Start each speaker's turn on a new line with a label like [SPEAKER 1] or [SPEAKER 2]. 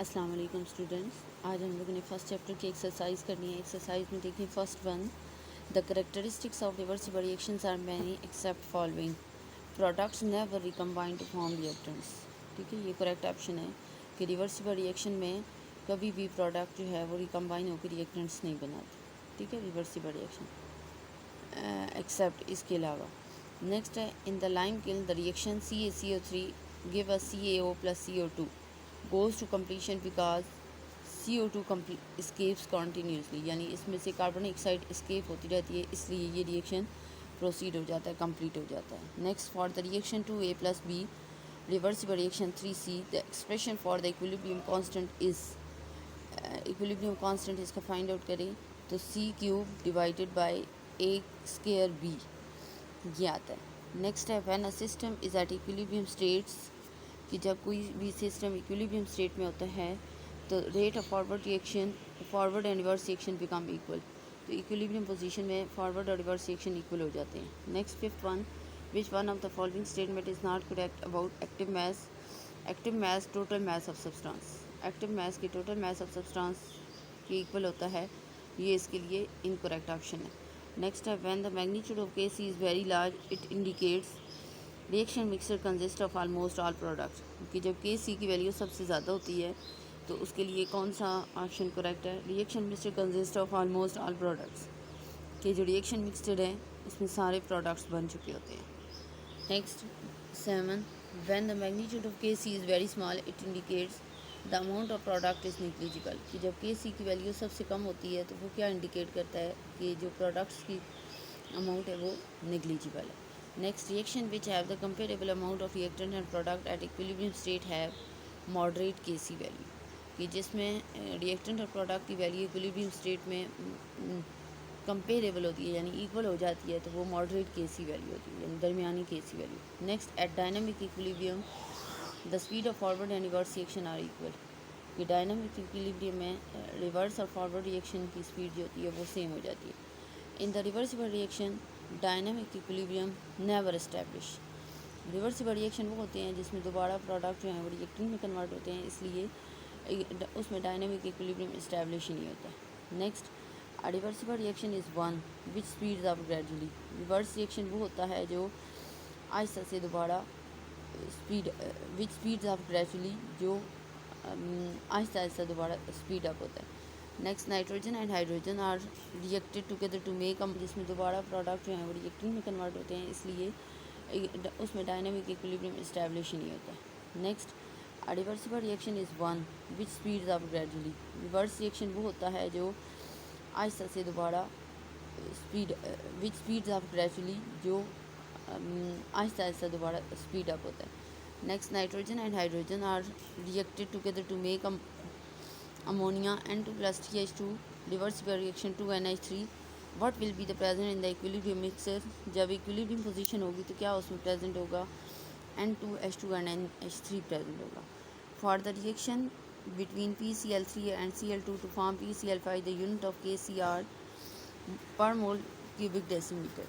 [SPEAKER 1] अस्सलाम वालेकुम स्टूडेंट्स। आज हम लोगों ने फर्स्ट चैप्टर की एक्सरसाइज करनी है। एक्सरसाइज में देखिए first one, the characteristics of reversible reactions are many except following, products never recombine to form reactants. ठीक है, ये करेक्ट ऑप्शन है कि रिवर्सिबल रिएक्शन में कभी भी प्रोडक्ट जो है वो रिकम्बाइन होकर रिएक्टेंट्स नहीं बनाते। ठीक है, रिवर्सिबल रिएक्शन एक्सेप्ट इसके अलावा। नेक्स्ट है, in the lime kiln the reaction CaCO3 give a CaO plus CO2 goes to completion because CO2 escapes continuously, यानी इसमें से कार्बन डाइऑक्साइड escape होती रहती है, इसलिए ये रिएक्शन प्रोसीड हो जाता है, कंप्लीट हो जाता है। Next, for the reaction 2A plus B reversible reaction 3C the expression for the equilibrium constant is, equilibrium constant इसका फाइंड आउट करें तो C³ डिवाइडेड बाय A²B ये आता है। नेक्स्ट है, when a system is at equilibrium states, कि जब कोई भी सिस्टम इक्विलिब्रियम स्टेट में होता है तो rate of forward reaction, forward and reverse reaction become equal, तो इक्विलिब्रियम पोजीशन में फॉरवर्ड और रिवर्स रिएक्शन इक्वल हो जाते हैं। Next fifth one, which one of the following statement is not correct about active mass, active mass total mass of substance, active mass की total mass of substance के equal होता है, ये इसके लिए इनकरेक्ट ऑप्शन है। नेक्स्ट है, when the magnitude of Kc is very large it indicates reaction mixer consist of almost all products, कि जब Kc की वैल्यू सबसे ज़्यादा होती है तो उसके लिए कौन सा ऑप्शन करेक्ट है? Reaction mixer consist of almost all products, कि जो रिएक्शन मिक्सचर है इसमें सारे प्रोडक्ट्स बन चुके होते हैं। Next 7, when the magnitude of Kc is very small it indicates the amount of product is negligible, कि जब Kc की वैल्यू सबसे कम होती है तो वो क्या इंडिकेट करता है कि जो प्रोडक्ट्स की अमाउंट है वो निग्लिजिबल है। Next, reaction which have the comparable amount of reactant and product at equilibrium state have moderate Kc value, कि जिसमें रिएक्टेंट और प्रोडक्ट की वैल्यू इक्विलिब्रियम स्टेट में कंपेरेबल होती है यानी इक्वल हो जाती है, तो वो मॉडरेट Kc वैल्यू होती है यानी दरमियानी Kc value. Next, at dynamic equilibrium the speed of forward and reverse reaction are equal, कि डायनामिक इक्विलिब्रियम में रिवर्स और फॉरवर्ड रिएक्शन की स्पीड जो होती है वो सेम हो जाती है। In the reversible reaction dynamic equilibrium never establish, reversible reaction वो होते हैं जिसमें दोबारा प्रोडक्ट जो हैं वो रिएक्टेंट में कन्वर्ट होते हैं, इसलिए उसमें डायनामिक इक्विलिब्रियम इस्टेब्लिश ही नहीं होता। Next, a reversible reaction is one which speeds up gradually, reverse reaction वो होता है जो आहिस्ता से दोबारा speed, which speeds up gradually, जो आहिस्ता आहिस्ता दोबारा स्पीड अप होता है। Next, nitrogen and hydrogen are reacted together to make a, जिसमें दोबारा प्रोडक्ट जो हैं वो रिएक्टेंट में कन्वर्ट होते हैं, इसलिए उसमें डायनामिक इक्विलिब्रियम इस्टेब्लिश ही नहीं होता। Next, a reversible reaction is one which speeds up gradually, reverse reaction वो होता है जो आहिस्ता से दोबारा speed, which speeds up gradually, जो आहिस्ता आहिस्ता दोबारा स्पीड अप होता है। Next, nitrogen and hydrogen are reacted together to make ammonia N2 plus TH2 reversible reaction 2NH3, what will be the present in the equilibrium mixture, जब equilibrium position होगी तो क्या उसमें प्रेजेंट होगा? N2H2 and NH3 प्रेजेंट होगा। For the reaction between PCl3 and Cl2 to form PCl5 the unit of KCr per mole cubic decimeter,